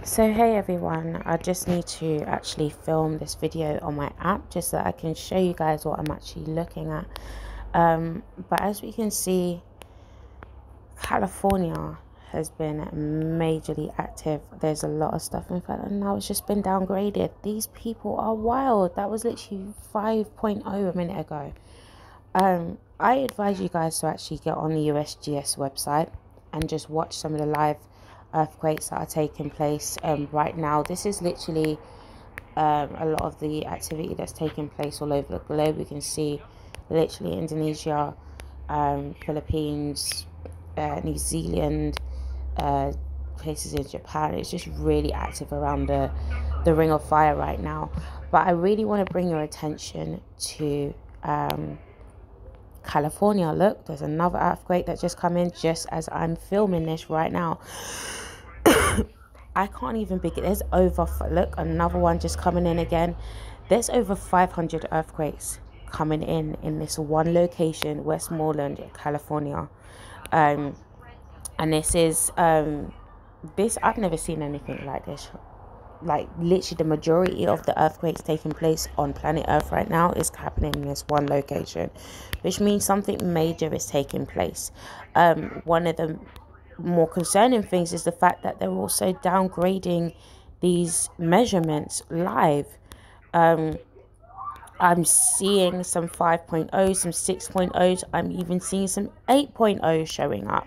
So hey everyone, I just need to actually film this video on my app just so that I can show you guys what I'm actually looking at. But as we can see, California has been majorly active. There's a lot of stuff, in fact, and now it's just been downgraded. These people are wild. That was literally 5.0 a minute ago. I advise you guys to actually get on the USGS website and just watch some of the live earthquakes that are taking place right now. This is literally a lot of the activity that's taking place all over the globe. We can see literally Indonesia, Philippines, New Zealand, places in Japan. It's just really active around the ring of fire right now. But I really want to bring your attention to California. Look, there's another earthquake that just come in just as I'm filming this right now. I can't even begin. There's over, look, another one just coming in again. There's over 500 earthquakes coming in this one location, Westmoreland, California. And this is this, I've never seen anything like this. Like literally the majority of the earthquakes taking place on planet Earth right now is happening in this one location, which means something major is taking place. One of the more concerning things is the fact that they're also downgrading these measurements live. I'm seeing some 5.0, some 6.0s. I'm even seeing some 8.0 showing up.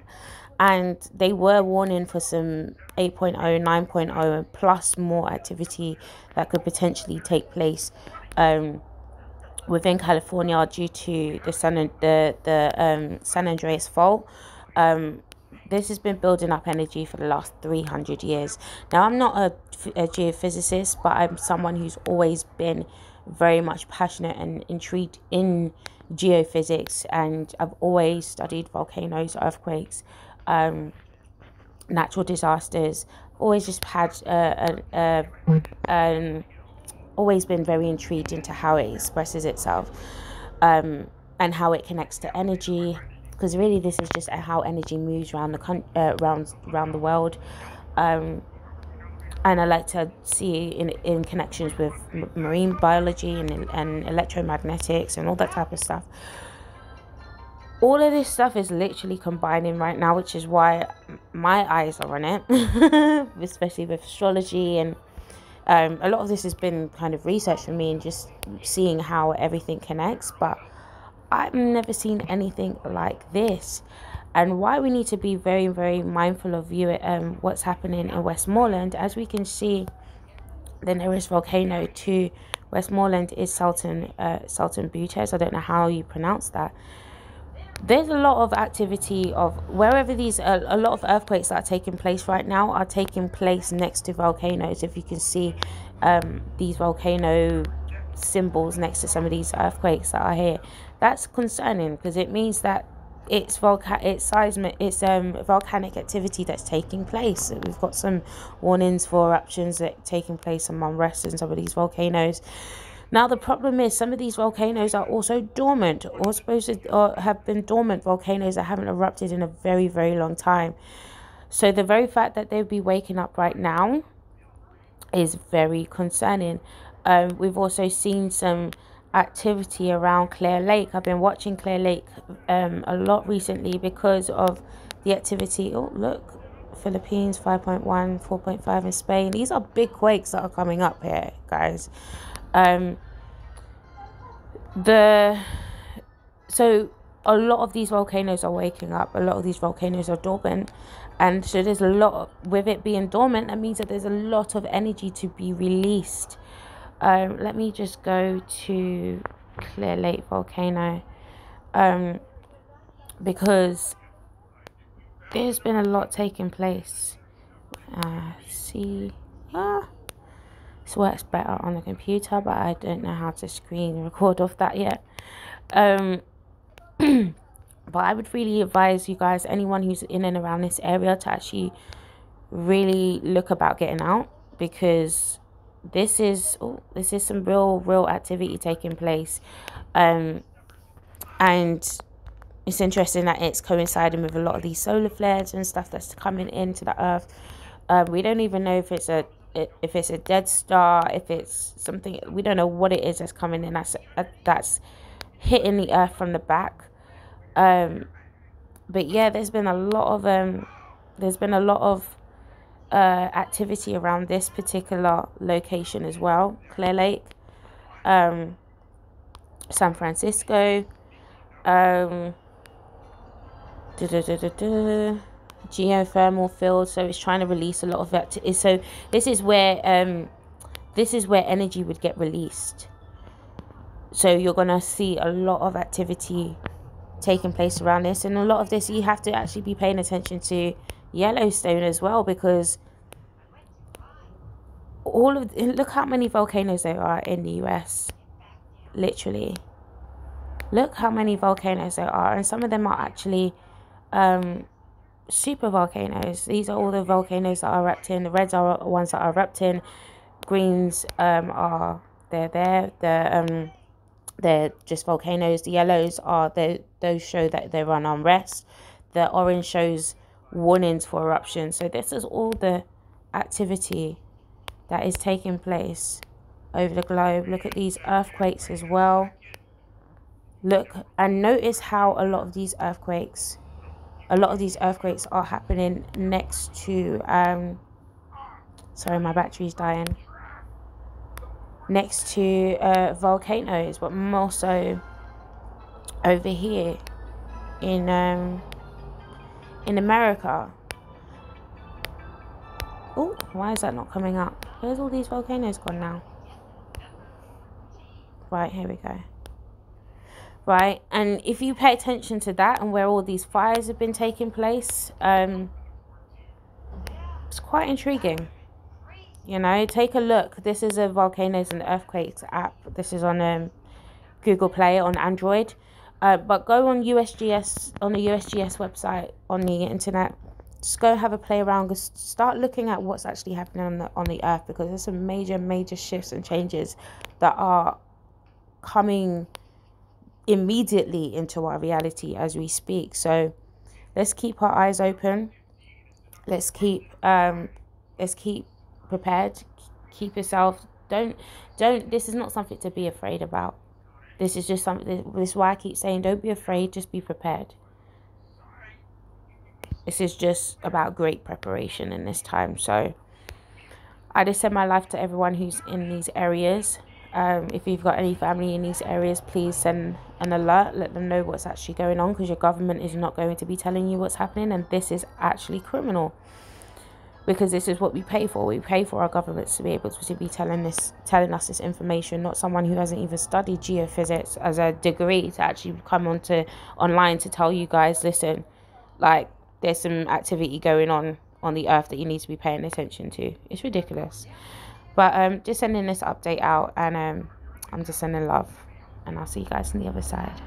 And they were warning for some 8.0, 9.0, plus more activity that could potentially take place within California due to the San Andreas fault. This has been building up energy for the last 300 years. Now, I'm not a geophysicist, but I'm someone who's always been very much passionate and intrigued in geophysics, and I've always studied volcanoes, earthquakes, natural disasters. Always just had always been very intrigued into how it expresses itself, and how it connects to energy, because really this is just how energy moves around the world. And I like to see in connections with marine biology and electromagnetics and all that type of stuff. All of this stuff is literally combining right now, which is why my eyes are on it, especially with astrology. And a lot of this has been kind of research for me and just seeing how everything connects. But I've never seen anything like this. And why we need to be very, very mindful of what's happening in Westmoreland. As we can see, the nearest volcano to Westmoreland is Sultan Buttes. I don't know how you pronounce that. There's a lot of activity of wherever these a lot of earthquakes that are taking place right now are taking place next to volcanoes. If you can see these volcano symbols next to some of these earthquakes that are here, that's concerning, because it means that it's volcanic activity that's taking place. We've got some warnings for eruptions that taking place and unrest in some of these volcanoes. Now, the problem is some of these volcanoes are also dormant, or supposed to have been dormant volcanoes that haven't erupted in a very, very long time. So the very fact that they'd be waking up right now is very concerning. We've also seen some activity around Clear Lake. I've been watching Clear Lake a lot recently because of the activity. Oh, look, Philippines 5.1, 4.5 in Spain. These are big quakes that are coming up here, guys. So a lot of these volcanoes are waking up. A lot of these volcanoes are dormant, and so there's a lot with it being dormant. That means that there's a lot of energy to be released. Let me just go to Clear Lake volcano, because there's been a lot taking place. This works better on the computer, but I don't know how to screen record off that yet. But I would really advise you guys, anyone who's in and around this area, to actually really look about getting out, because this is some real activity taking place. And it's interesting that it's coinciding with a lot of these solar flares and stuff that's coming into the earth. We don't even know if it's a dead star, if it's something, we don't know what it is that's coming in, that's hitting the earth from the back. But yeah, there's been a lot of activity around this particular location as well. Clear Lake, San Francisco, geothermal field. So it's trying to release a lot of that. So this is where energy would get released. So you're gonna see a lot of activity taking place around this, and a lot of this you have to actually be paying attention to Yellowstone as well, because look how many volcanoes there are in the US. Literally, look how many volcanoes there are, and some of them are actually super volcanoes. These are all the volcanoes that are erupting. The reds are ones that are erupting. Greens are they're just volcanoes. The yellows are those show that they're on unrest. The orange shows warnings for eruption. So this is all the activity that is taking place over the globe. Look at these earthquakes as well. Look and notice how a lot of these earthquakes are happening next to sorry, my battery's dying. Next to volcanoes, but more so over here in America. Oh, why is that not coming up? Where's all these volcanoes gone now? Right, here we go. Right, and if you pay attention to that and where all these fires have been taking place, it's quite intriguing. You know, take a look. This is a volcanoes and earthquakes app. This is on Google Play on Android. But go on USGS, on the USGS website on the internet. Just go have a play around. Start looking at what's actually happening on the earth, because there's some major shifts and changes that are coming immediately into our reality as we speak. So let's keep our eyes open. Let's keep prepared. Keep yourself. Don't. This is not something to be afraid about. This is just something. This is why I keep saying, don't be afraid. Just be prepared. This is just about great preparation in this time. So I just send my life to everyone who's in these areas. If you've got any family in these areas, please send an alert. Let them know what's actually going on, because your government is not going to be telling you what's happening, and this is actually criminal. Because this is what we pay for. We pay for our governments to be able to be telling us this information, not someone who hasn't even studied geophysics as a degree to actually come online to tell you guys, listen, like, there's some activity going on the earth that you need to be paying attention to. It's ridiculous. But just sending this update out, and I'm just sending love, and I'll see you guys on the other side.